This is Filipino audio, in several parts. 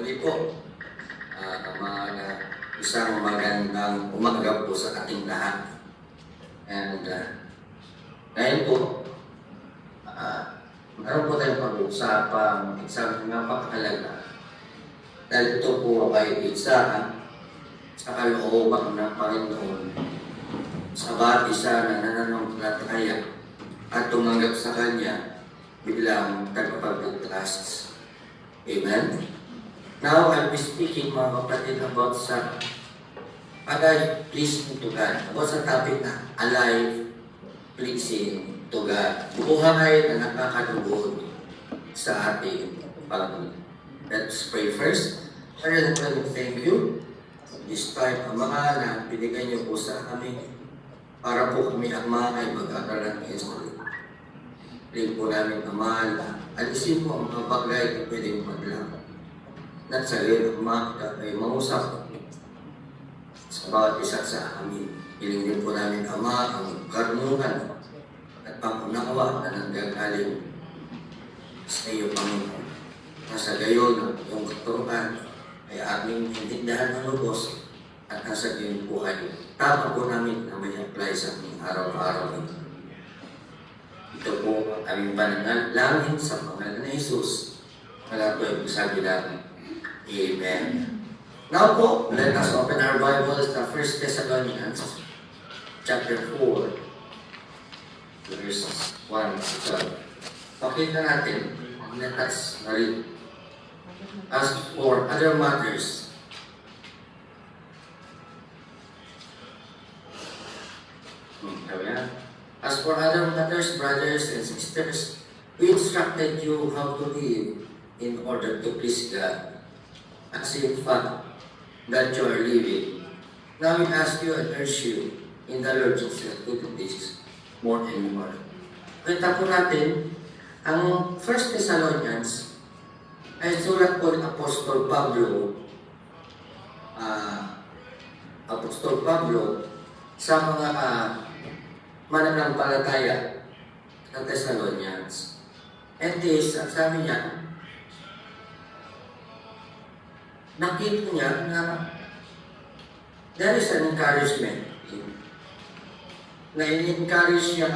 Muli po, isang magandang umaga po sa ating lahat. And ngayon po, meron po tayong pag-uusapang isang napakahalaga. Dahil ito po ay isa sa kalooban ng Panginoon sa bawat isa na nananampalataya at tumanggap sa Kanya bilang tagapagligtas. Amen? Now, I'll be speaking, mga kapatid, about sa alive pleasing to God. About sa topic na alive pleasing to God. Buhay na nakakalugod sa ating Panginoon. Let's pray first. Lord, thank you. This time, Ama, na binigay niyo po sa amin para po kami, Ama, ay mag-aaral ng history. Pray po namin, Ama, alisin mo ang mga bagay na pwedeng maglang. At sa gayon, Ama, ay mausap sa bawat isa sa amin. Piling din po namin, Ama, ang karunungan at pangunawa na nanggagaling sa iyo, Panginoon. Nasa gayon, ang katuruan ay aming intindahan ng lubos at nasa gayon po ay tama po namin na may apply sa aming araw-araw. Ito po ang aming pananalangin sa pangalan ni Jesus. Wala po yung sabi namin. Amen. Now po, let us open our Bibles to 1 Thessalonians chapter 4, verses 1 to 12. Pakita natin, let us read. As for other matters, brothers and sisters, we instructed you how to live in order to please God, as in fact that you are living. Now we ask you and urge you in the Lord Jesus to do this more and more. Kita po natin, ang 1 Thessalonians ay sulat po ng Apostol Pablo sa mga mananampalataya ng Thessalonians. And this, sabi niya, nakita niya na there is an encouragement na in-encourage niya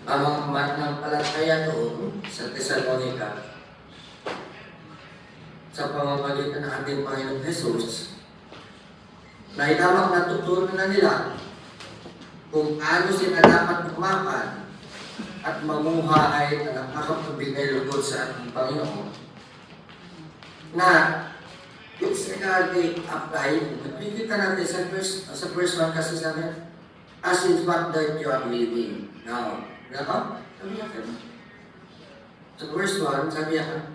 ang mga mananampalataya doon sa Thessalonica sa pamamagitan ng ating Panginoong Jesus, na itamang natutunan na nila kung ano sila dapat umakan at mamuhay na nakakapagbigay lugod sa ating Panginoon, na yung sila apply, nakikita natin sa verse 1 kasi sabi, as in fact that you are living. Now, sabi niya, sa verse 1, sabi niya,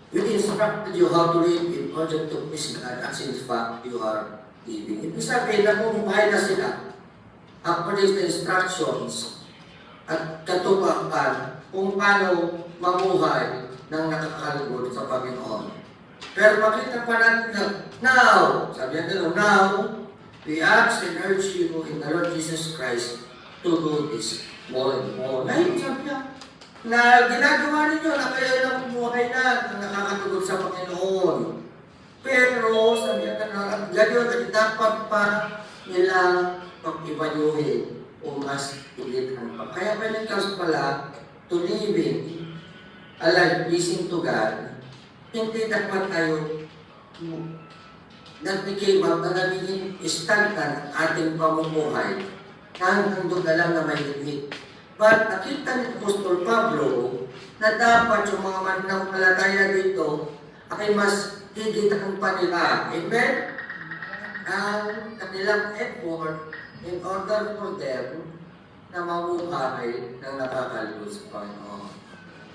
we instructed you how to live in order to please God as in fact you are living. Ibig sabihin na bumuhay na sila according to instructions at katupakan kung paano mamuhay ng nakakalugod sa Panginoon. Pero makita pa natin na, now, sabi niya, now, we ask and urge you in the Lord Jesus Christ to do this more and more. Ngayon, sabi niya, na ginagawa ninyo na kayo ng buhay na nakakatugod sa Panginoon. Pero, sabi niya, gano'n, dapat pa nila pag-ibayuhin o mas ulitan pa. Kaya pwede pala to living alive, pleasing to God, hindi dapat tayo nagiging standard ating pamumuhay hanggang doon na lang na may limit. But nakita ni Apostol Pablo na dapat yung mga mananampalataya dito ay mas higit ang panila. Amen? Ang kanilang effort in order for them na mamuhay ng nakakalugod sa Panginoon.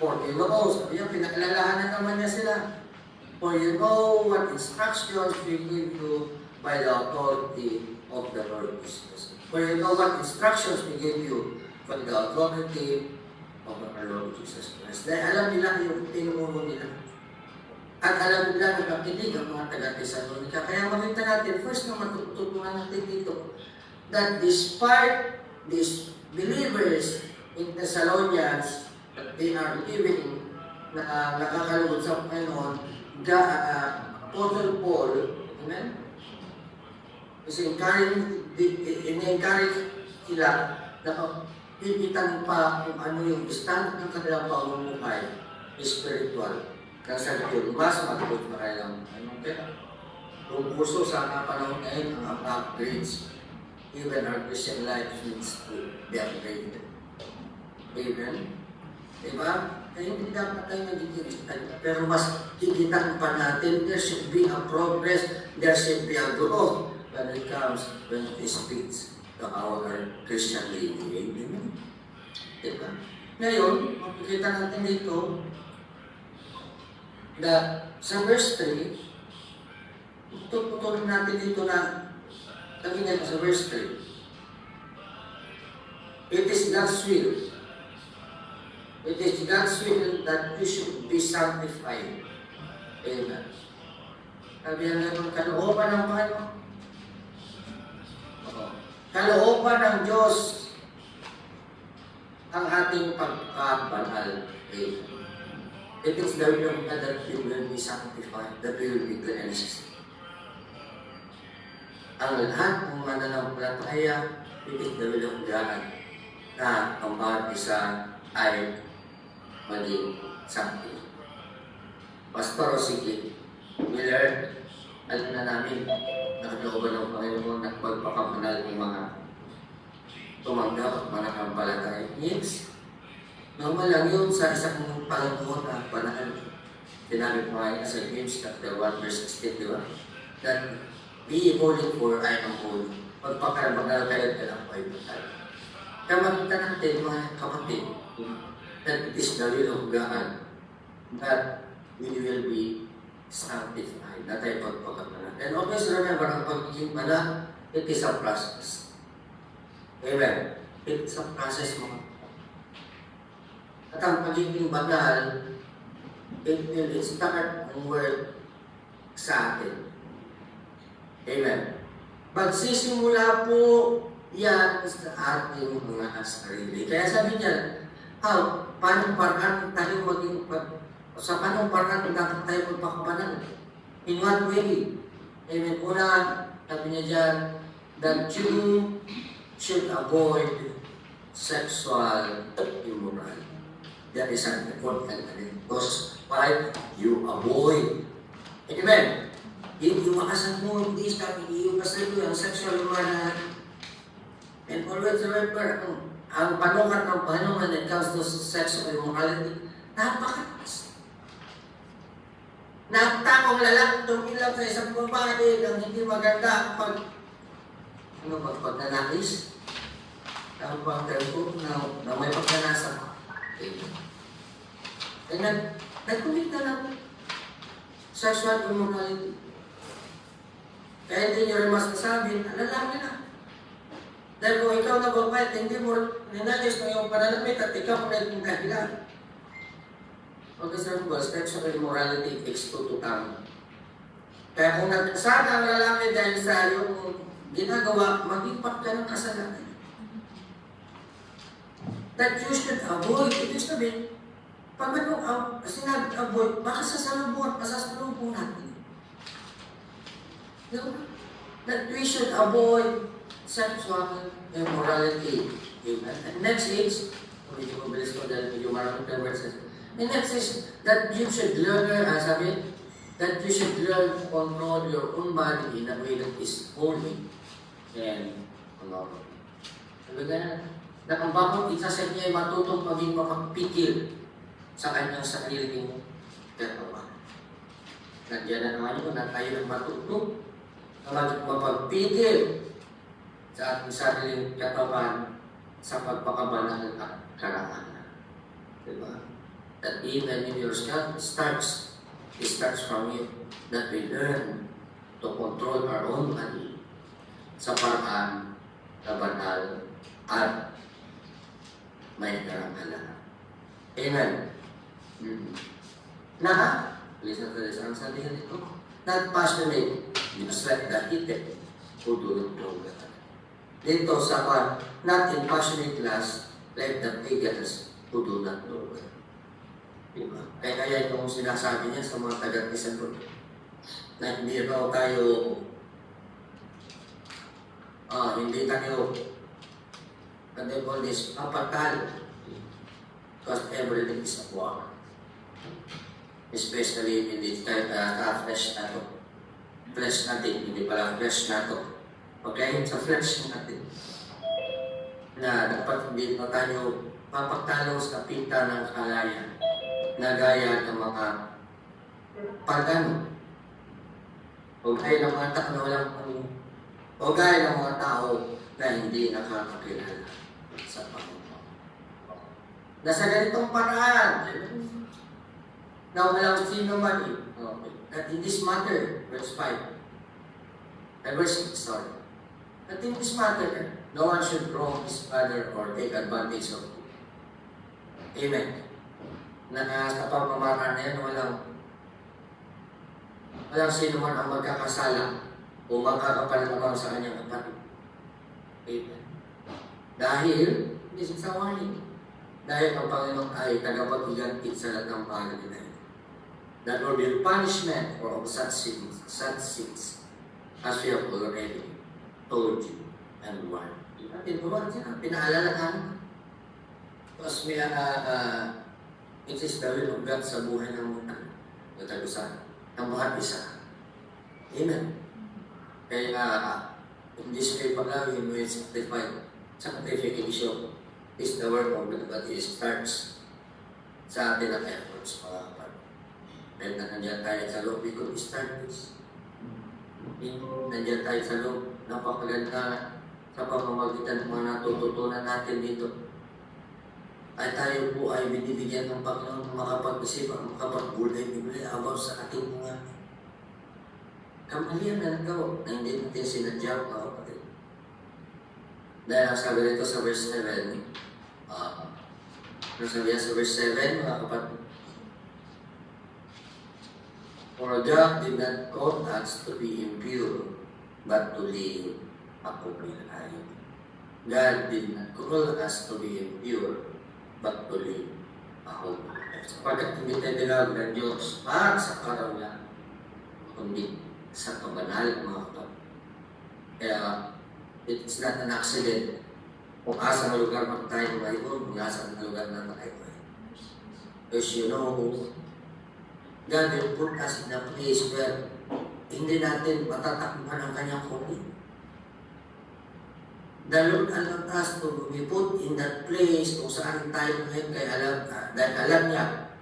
For you know, sabi niya, pinakilalahanan naman niya sila. For you know what instructions we give you by the authority of the Lord Jesus. For you know what instructions we give you by the authority of our Lord Jesus Christ. Dahil alam nila yung tinuro nila. At alam nila na nakikinig ang mga taga-Thessalonica. Kaya makita natin, first na matututunan natin dito, that despite these believers in Thessalonians, that they are living na nakakalugod sa Panginoon, Apostle Paul, amen? Kasi in-encourage sila na pipitan pa kung ano yung stand ng kanilang pamumuhay spiritual. Kasi yun, mas matapos na kailang kung puso sa panahon ngayon ang upgrades. Even our Christian life needs to be upgraded. Amen? Diba? Kaya hindi dapat tayo nagiging pero mas higitan pa natin, there should be a progress, there should be a growth when it speaks to our Christian living. Amen? Diba? Ngayon, makikita natin dito na sa verse 3, tututunan natin dito na sabi niya sa verse 3, it is God's will. It is God's will that you should be sanctified. Amen. Sabi niya natin, kalooban ng Panginoon. Kalooban ng Diyos ang ating pagkabanal. Amen. It is the will of God that you will be sanctified, that you will be cleansed. Ang lahat ng mananampalataya, it is the will of God na ang bawat isa ay maging sanctified. Pastor, sige, we learn, alam na namin, nakalooban ng Panginoon at magpakamanal ng mga tumanggap at mananampalataya. Yes. Normal lang yun sa isang Panginoon na panahal. Sinabi ko nga sa James chapter 1 verse 16, di ba? That be holy for I am holy. Magpakarambagal kayo lang po ay batal. Kaya makita natin mga kapatid, that it is the will of God that we will be sanctified. Na tayo pagpakamanal. And always remember, ang pagiging banal, it is a process. Amen. It is a process mga. At ang pagiging banal, it will start ang word sa atin. Amen. Magsisimula po yan sa ating mga sarili. Kaya sabi niya, paano paraan tayo maging sa paano paraan dapat tayo magpakabanal? In what way? Amen. Una, sabi niya dyan, that you should avoid sexual immorality. That is an important thing. Because why? You avoid. Amen. Iwasan mo, hindi iwasan mo ang sexual immorality. And always remember, ang panukat ng Panginoon when it comes to sexual immorality, napakataas. Nagtakong lalaki tumilang sa isang babae ng hindi maganda pagpananakis. Ang pagkaroon na may pagkanasa ka. And nagkulit na lang sexual immorality. Kaya hindi nyo rin mas nasabi, lalaki na. Dahil kung ikaw na babae, hindi mo ninagis ng iyong pananamit at ikaw na naging dahilan. Pagkasal mo, sexual immorality takes two to tango. Kaya kung nagsada ang lalaki dahil sa iyong ginagawa, mag-impact ka ng kasalanan. That you should avoid. Ibig sabihin, pag sinabi avoid, baka sasalubong natin. That we should avoid sexual immorality. And next is, medyo mabilis ko dahil medyo maraming converses. And next is, that you should learn, that you should learn to control your own body in a way that is holy and honorable. Sabi ka na ang bawat isa sa inyo ay matutong maging mapagpikil sa kanyang sariling katawan. Nandiyan na naman yun na tayo ng matutong na maging mapagpikil sa ating sariling katawan sa pagpakabanal at karangalan. Diba? That even in your it starts from you, that we learn to control our own body sa paraan na banal at may karangalan. Amen. Listen to this. Ang sabi nga dito, not passionate, just like the heated who do not know God. Dito sa not in passionate lust, like the pagans who do not know God. Diba? Kaya yung sinasabi niya sa mga taga-Quezon doon, na hindi raw tayo, hindi tayo, what they call this, papatal. Because everything is a war. Especially in this type flesh na to. Flesh natin, hindi pala flesh na to. Pagkain sa flesh natin, na dapat hindi na tayo papagtalo sa pinta ng kalayan na gaya ng mga pagano o gaya ng mga tao na walang o gaya ng mga tao na hindi nakakakilala sa Panginoon. Na sa ganitong paraan na walang sino man that in this matter, verse 5 and verse 6, sorry, that in this matter no one should wrong his brother or take advantage of him. Amen. Na sa pamamaraan na yan, walang sino man ang magkakasala o magkakapalamang sa kanyang kapatid. Amen. Dahil, this is a warning. Dahil ang Panginoon ay tagapag-igantit sa lahat ng bagay na ito. That will be punishment for such sins, as we have already told you and warned. Pinaalala ka. Tapos may it is the will of God sa buhay ng mga natagusan, ng mga isa. Amen. Kaya in this way pala, we will sanctification is the work of God, but it starts sa atin ang efforts, mga kapatid. Dahil na nandiyan tayo sa loob, we could start this. Nandiyan tayo sa loob, napakaganda sa pamamagitan ng mga natututunan natin dito. Ay tayo po ay binibigyan ng Panginoon ng makapag-isip at makapag-bulay-bulay about sa ating mga kamalian na nagawa na hindi natin sinadya, mga kapatid. Dahil ang sabi rito sa verse 7, nasabi sa verse 7, mga kapatid, for God did not call us to be impure, but to live a holy life. God did not call us to be impure, but to live a holy life. Sapagkat hindi tayo dinawag ng Diyos para sa karawlan, kundi sa kabanal, mga kapatid. Kaya, it is not an accident kung asa na lugar man tayo ngayon, kung asa na lugar na tayo ngayon. Because you know, God will put us in a place where hindi natin matatakbuhan ang kanyang holy. The Lord allowed us to be put in that place kung saan tayo ngayon dahil alam niya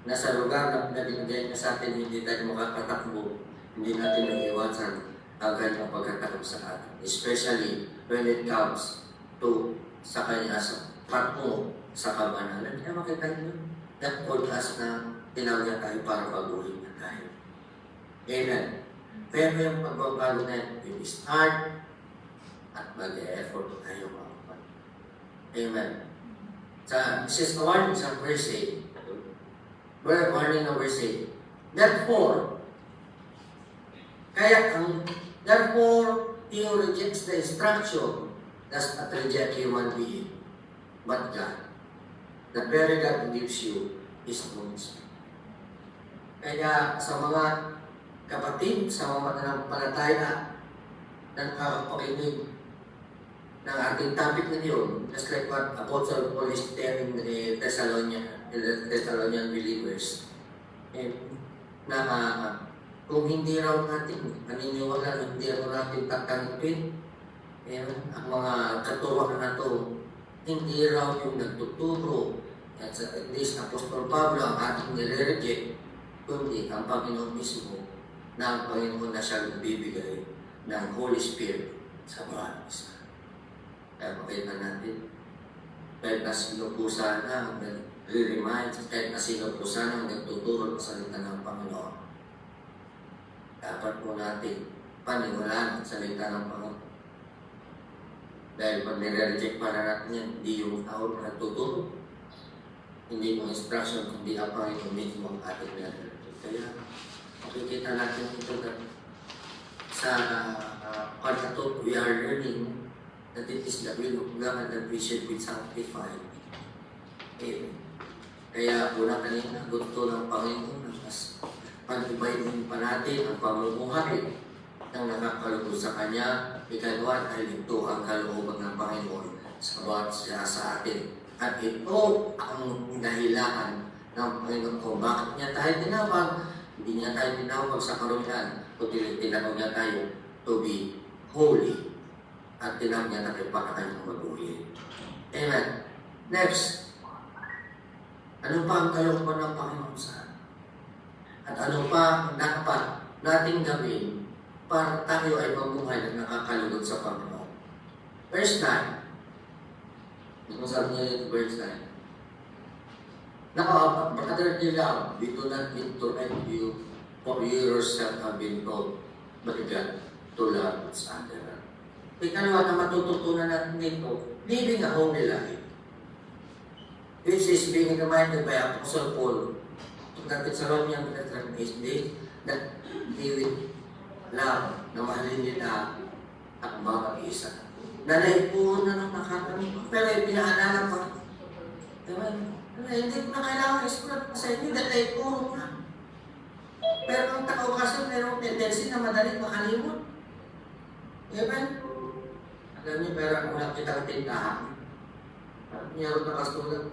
na sa lugar na pinabinigay niya sa atin, hindi tayo makakatakbo, hindi natin naiiwasan ang kanyang pagkatakbo sa atin. Especially when it comes to sa kanya sa patmo sa kabanalan. Kaya makita niyo, that called us na tinawag niya tayo para baguhin na tayo. Amen. Pero yung pagbabago na yun, start at mag-e-effort tayo, mga kapatid. Amen. This is the warning sa verse 8. Warning ng verse 8. Therefore, he who rejects the instruction does not reject human being, but God. The very God who gives you His Holy Spirit. Kaya sa mga kapatid, sa mga mananampalataya na nakakapakinig ng ating topic na yun, just like what Apostle Paul is telling the Thessalonian believers, na kung hindi raw natin maniniwala, hindi raw natin tatanggapin ang mga katuwang na ito, hindi raw yung nagtuturo at at least Apostol Pablo ang ating nire-reject, kundi ang Panginoon mismo na ang Panginoon na siya nagbibigay ng Holy Spirit sa bawat isa. Kaya makita natin, kahit na sino po sana nag-remind, kahit na sino po sana nagtuturo ng salita ng Panginoon, dapat po natin paniwalaan ang salita ng Panginoon. Dahil pag nire-reject para natin yan, hindi yung tao na nagtuturo, hindi yung instruction, kundi ang Panginoon mismo ang ating nire-reject. Kaya makikita natin ito na sa pagkatot, we are learning that it is the will of God that we should be sanctified Amen. Kaya una kanina, gusto ng Panginoon na mas pag-ibayin pa natin ang pamumuhay ng nakakalugod sa Kanya. Ikalawa ay ito ang kalooban ng Panginoon sa bawat siya sa atin. At ito ang dahilan ng Panginoon kung bakit niya tayo tinawag. Hindi niya tayo tinawag sa karumihan, kundi tinawag niya tayo to be holy. At tinawag niya tayo para tayong mag-uwi. Amen. Next. Ano pa ang kalooban ng Panginoon sa atin? At ano pa ang dapat nating gawin para tayo ay mabuhay na nakakalugod sa Panginoon? Verse 9. Ano sabi niya yung verse 9? Now, brother beloved, we do not need to write you, for you yourself have been told by God to love each other. Ikalawa na matututunan natin dito, living a holy life, which is being reminded by Apostle Paul to the Thessalonians that they will love na mahalin nila ang bawat isa. Nalaipuan na ng nakakalungkot, pero pinaalala pa. Diba? Hindi ko na kailangan isulat kasi hindi nalaipuan na. Pero ang tao kasi mayroong tendency na madaling makalimot. Diba? Alam niyo, meron ulang kitang tindahan. Mayroon na kasulat.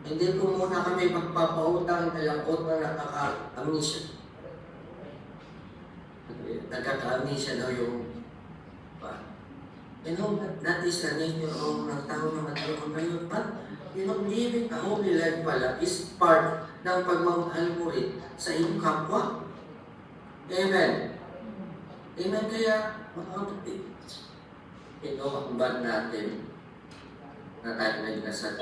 Hindi po muna kami magpapautang kaya utang na nakaka-amnesia. Nagkaka-amnesia daw yung that is the nature of ng tao na magkaroon ngayon. But, living a holy life pala is part ng pagmamahal mo rin sa iyong kapwa. Amen. Amen. Kaya, ito ang band natin na tayo na ginasal.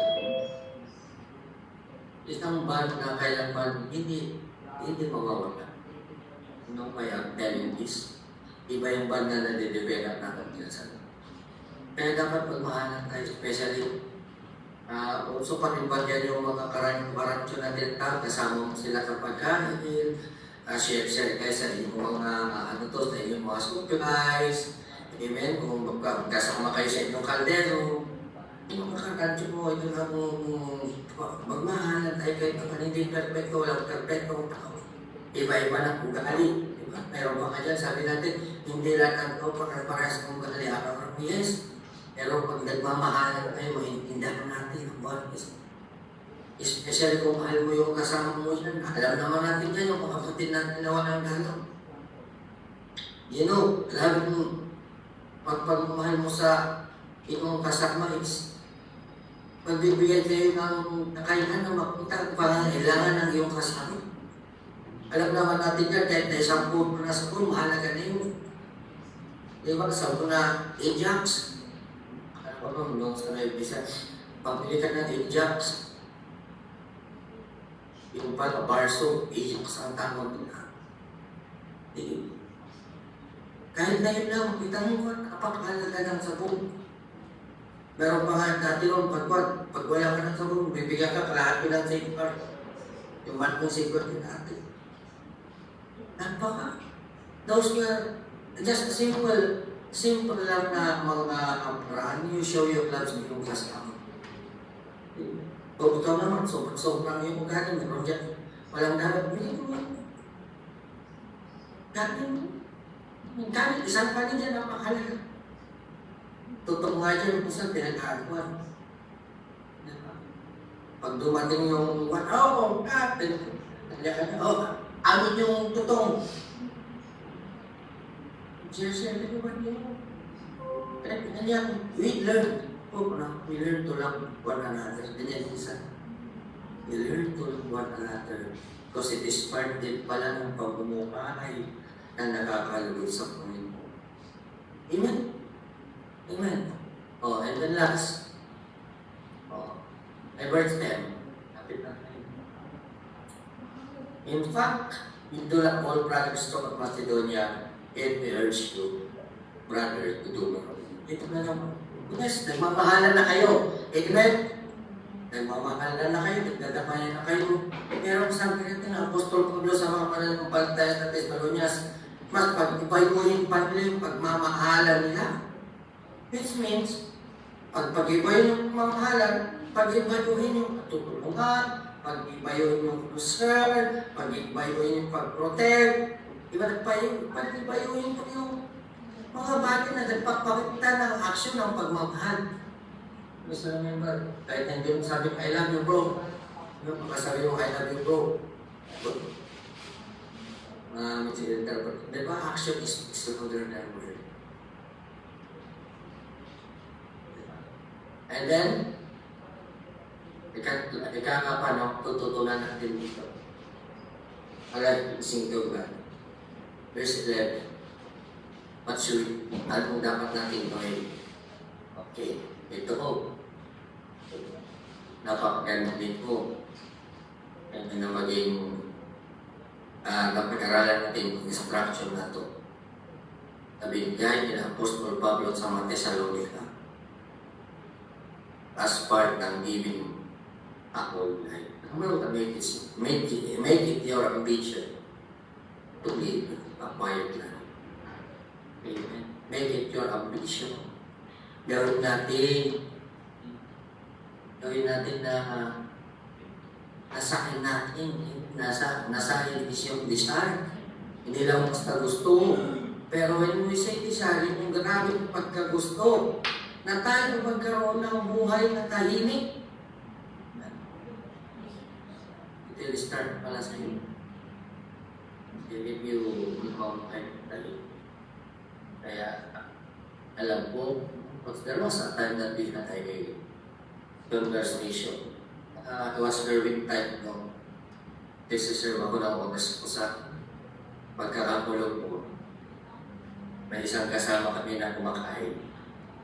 Isang band na kaya pa hindi mawawala. No, kaya telling this, iba yung band na nade-develop natin ginasal. Kaya dapat magmahalan tayo, especially also pag-ibagyan yung mga karantyo natin kasama mo sila sa pagkain, share kayo sa inyong mga sa inyong mga socialize, amen, kung magkasama kayo sa inyong kaldero, yung mga karantyo mo, ito na magmahalan tayo kahit naman hindi perfecto, walang perfectong tao. Iba-iba na ugali. Diba? Meron pa ka dyan, sabi natin, hindi lahat ang tao parehas ng ugali araw-araw. Yes. Pero pag nagmamahalan tayo, maintindihan natin ang bawat isa. Especially kung mahal mo yung kasama mo yan. Alam naman natin yan, yung mga kapatid natin na walang gano'n. You know, lahat mo, pagmamahal mo sa iyong kasama is, pagbibigyan kayo ng kakayahan na makita ang kailangan ng iyong kasama. Alam naman natin yan, kahit na isang puno na sa puno, mahalaga na yun. Diba, sa na Ajax, nung sa naibisa, pabili ka ng Ajax, yung pala Barso, Ajax ang tawag nila. Kahit na yun lang, kita mo ba, napakahalaga ng sabon. Meron pa nga dati ron, pag wala ka ng sabon, bibigyan ka kalahati ng safeguard. Yung matong safeguard din natin. Napaka. Those were just simple lang na mga paraan. You show your love sa iyong kasama. O ikaw naman, sobrang yung ugali, meron dyan. Walang dapat, hindi mo. Kahit isang panin dyan, napakahalaga. Totoo nga dyan, isang pinag-aaguan. Pag dumating yung amin yung tutong. Share ko ba niyo? We learn. We learn to love one another. Ganyan isa. We learn to love one another. Because it is part din pala ng pagmumukhay na nakakalugod sa Panginoon. Amen? Amen. And then last. Verse 10. Kapit na tayo. In fact, we do not all brothers of Macedonia and we urge you, brother, to do more. Ito na naman. Yes, nagmamahalan na kayo. Amen? Nagmamahalan na kayo, nagdadamayan na kayo. Pero sabi natin, ang Apostol Pablo sa mga pananampalataya sa Thessalonians, mas pag-ibayuhin pa nila yung pagmamahalan nila. Which means, pag-ibayuhin yung pagmamahalan, pag-ibayuhin yung tutulungan, pag-ibayuhin yung concern, pag-ibayuhin yung pag-protect, pag-ibayuhin ko yung mga bagay na nagpapakita ng action ng pagmamahal. Gusto remember, kahit hindi mo sabi, I love you bro. Makasabi mo, I love you bro. Diba, action is louder than word. And then, ika nga pa, no? Tututunan natin dito. Sing to God. Verse 11. Anong dapat natin gawin? Okay, ito ko. Napakaganda din ko. Ito na maging napag-aralan natin yung instruction na ito. Nabigay ni Apostol Pablo sa mga Thessalonica as part ng giving a whole life. Make it your ambition to live a quiet life. Amen. Make it your ambition. Gawin natin na nasa akin natin, nasa is yung desire. Hindi lang basta gusto. Pero when we say desire, yung grabe yung pagkagusto, na tayo magkaroon ng buhay na tahimik. It will start pala sa iyo. If you become tahimik. Kaya, alam ko, there was a time that we had a conversation. It was Irving time, no? This is ako ng oras ko sa pagkakakulong ko. May isang kasama kami na kumakain.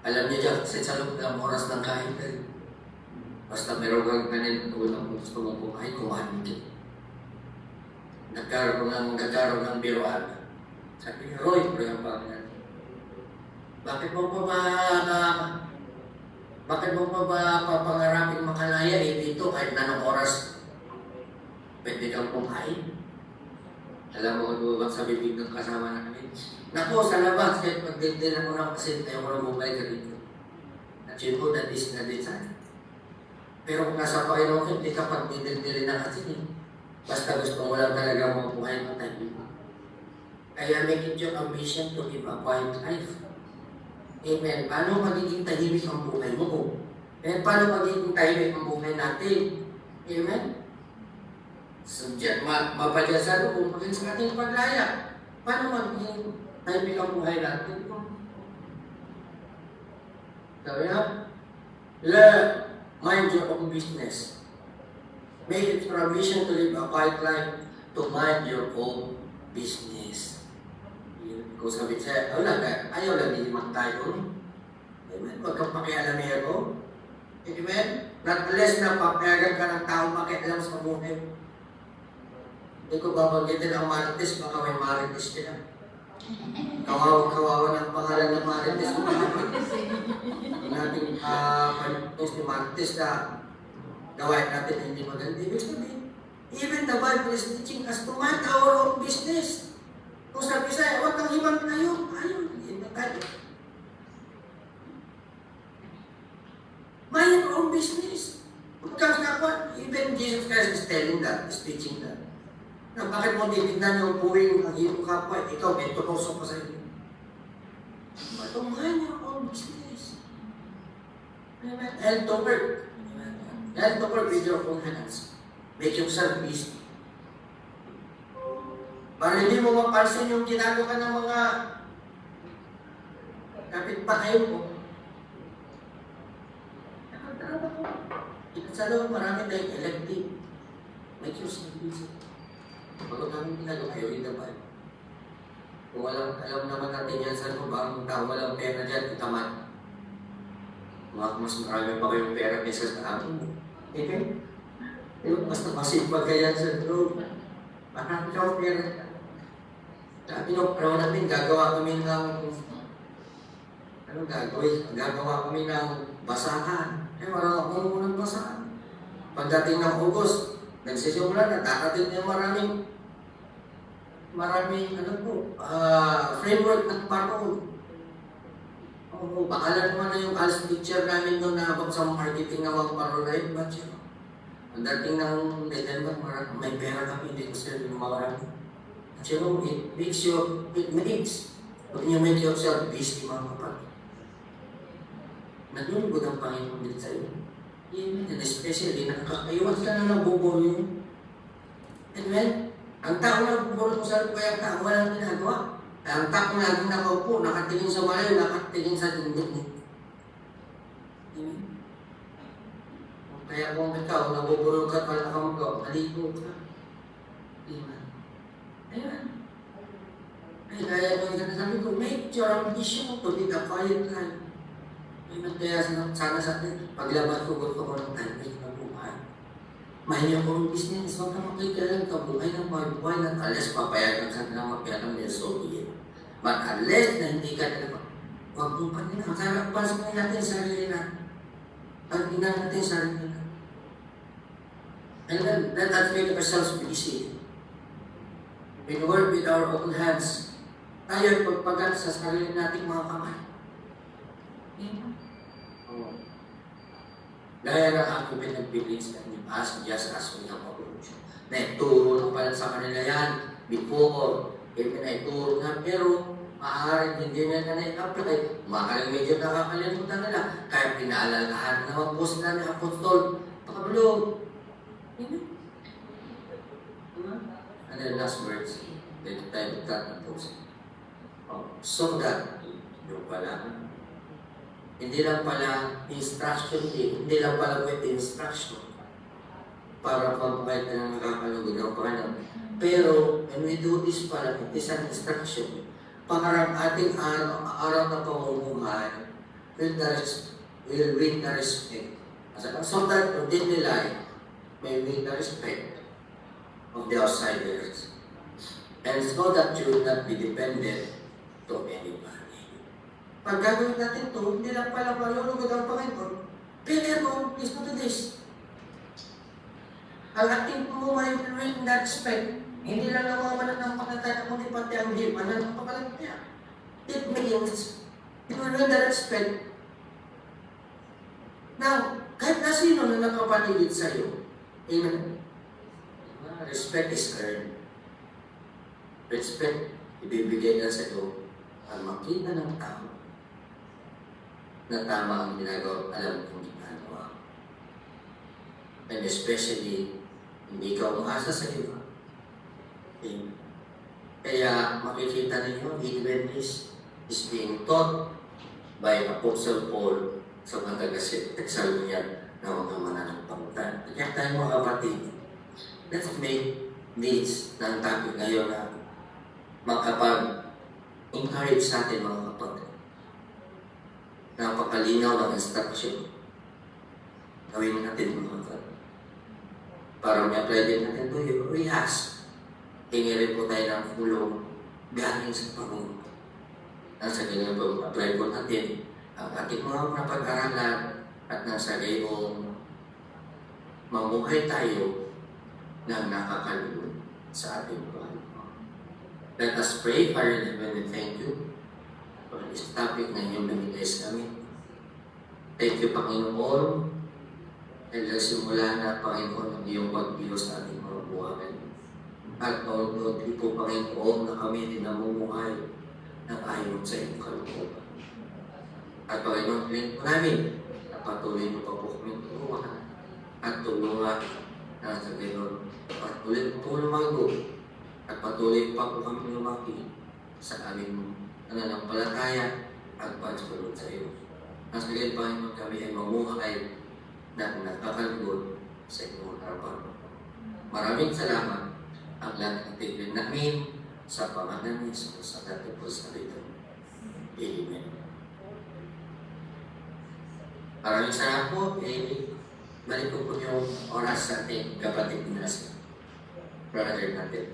Alam niyo dyan, kasi sa loob ng oras ng kain ka rin. Basta meron kang kanin, unang gusto mong kumain, kumain din. Nagkaroon ng biroan. Sabi niya, Roy, ang pangalan. Bakit mo pa ba papangarapin makalaya dito kahit na ng oras pwede kang kumain? Alam mo kung ba sa bibig ng kasama namin? Naku, sa labas, kahit pagdindinan mo ng pasin, ayaw ko na bumalik ka dito. At-chin ko, that is na design. Pero kung nasa Panginoon, hindi ka pagdindilin ng asin. Basta gusto mo lang talaga mabuhay mo tayo. Kaya make it your ambition to live a quiet life. Amen. Paano magiging tahimik ang buhay mo? Paano magiging tahimik ang buhay natin? Amen? So, mapalyasan kung maging sa ating paglaya. Paano magiging tahimik ang buhay natin? Sabi na, mind your own business. Make it your ambition to live a quiet life, to mind your own business. Kung sabi siya, ayaw lang dilimang tayo. Amen? Huwag kang pakialamero. Amen? Not less na papayagan ka ng tao makialam sa buhay. Hindi ko babanggitin ang Marites, baka may Marites sila. Kawawa ng pangalan ng Marites. Hindi natin panipos ni Marites na gawain natin hindi maganda. Ibig sabihin, even the Bible is teaching us to mind our own business. Kung sabi sa'yo, huwag kang hibang tayo. Hindi na tayo. Mind your own business. Huwag kang kapwa. Even Jesus Christ is telling that, is teaching that. Na bakit mo titignan yung buwing ang iyong kapwa, ikaw may tutusok pa sa iyo. But mind your own business. Amen. And to work. And to work with your own hands. Make yourself busy. Para hindi mo mapansin yung ginagawa ng mga kapitbahay mo. Sa loob, marami tayong elective. Make yourself busy. Pagod namin ginagawa, ayaw itaban. Kung alam naman natin yan sa loob, ang tao walang pera dyan, itaman. Mas marami pa kayong pera kaysa sa atin. Okay? Basta masipag kaya sa loob. Marami kang pera. Sabi nung araw natin, gagawa kami ng gagawa kami ng basahan. Wala akong unang basahan. Pagdating ng August, nagsisimula na, darating yung maraming framework ng parol. Oo, baka naman na yung as teacher namin doon na sa marketing na mag-parolive batch. Ang dating ng December, may pera kami, hindi ko sila lumakarami. At it makes, when you make yourself busy, mga kapatid. Naglulugod ang Panginoon din sa iyo. And especially, nakakaiwas ka na nabubulong. Amen? Ang tao nagbubulong sa kaya tao walang ginagawa. Ang tao laging nakaupo, nakatingin sa malayo, nakatingin sa dingding niya. Amen? Kaya kung ikaw, nabubulong ka, wala ka magawa, maligo ka. Amen? Amen? Ay, kaya ko yung sabi ko, make your ambition to be the quiet life. Kaya sana sa atin, paglabas ko ko ng time, may kabuhay. Mahinyo kong business, huwag ka makikailan kabuhay ng pagbuhay ng alas papayagan ka na magpiyatang nila Soviet. But unless na hindi ka na huwag mong panina. Masarap pasok natin sa sarili natin. Pag-inan natin sa sarili natin. And then, let us make ourselves busy. We work with our own hands. Tayo pagpagat sa sarili nating mga kamay. Gaya ng ako pinagbilis na just as we have approach. Naituro na pala sa kanila yan before. Even naituro na, pero maaaring hindi na na-apply. Maaaring medyo nakakalimutan nila. Kaya pinaalalahan na po sila ni Apostol. Pakabalog. And then last words, dito tayo magtatapos. So that, yung pala, hindi lang pala instruction, hindi lang pala pwede instruction para pagpapahit na nakakalugod ng Panginoon. Pero, when we do this pala, it is an instruction para ang ating araw na pamumuhay will win the respect. So that your daily life may win the respect of the outsiders. And so that you will not be dependent to anybody. Pag gagawin natin ito, hindi lang pala malulugod ang Panginoon. Pero, listen to this. Ang ating pumuhay in that respect, hindi lang nawawalan ng panataya, kundi pati ang himanan ng pakalataya. It means, you will win the respect. Now, kahit na sino na nakapaligid sa iyo, amen? Respect is earned. Respect, ibibigay na sa iyo ang makita ng tao na tama ang ginagawa, alam kong ginagawa. And especially, hindi ka umaasa sa iba. Okay. Kaya makikita ninyo, even is being taught by Apostle Paul sa mga taga-Thessalonian na mga mananampalataya. Kaya tayo mga kapatid, let's make this ng topic ngayon na makapag-encourage sa atin mga kapatid. Napakalinaw ng instruction. Gawin natin mga kapatid. Para may-apply din natin ito, yung rehas. Hingi rin po tayo ng fulong galing sa Panginoon. Nasa ganyan po, apply po natin ang ating mga napag-aralan at nasa gayong mamuhay tayo na nakakalulod sa ating Panginoon. Let us pray, Father in heaven, and thank you for this topic na inyong namigay sa amin. Thank you, Panginoon. Dahil simula na, Panginoon, ang iyong pagbilos sa ating mga buhay. At Panginoon, ito, Panginoon, na kami din namumuhay ng ayon sa iyong kalooban. At Panginoon, rin po namin na patuloy mo pa po kami tulungan at tulungan na sa ganoon. Patuloy po lumago at patuloy pa po kami lumaki sa aming nananampalataya at pagsunod sa iyo. Nasa gayon, Panginoon, kami ay mamuhay na nakakalugod sa iyong harapan. Maraming salamat ang lahat ng tignan namin sa pangalan ni Jesus sa dating po sa dito. Amen. Maraming salamat po. Balik po yung oras sa ating kapatid na sa brother natin.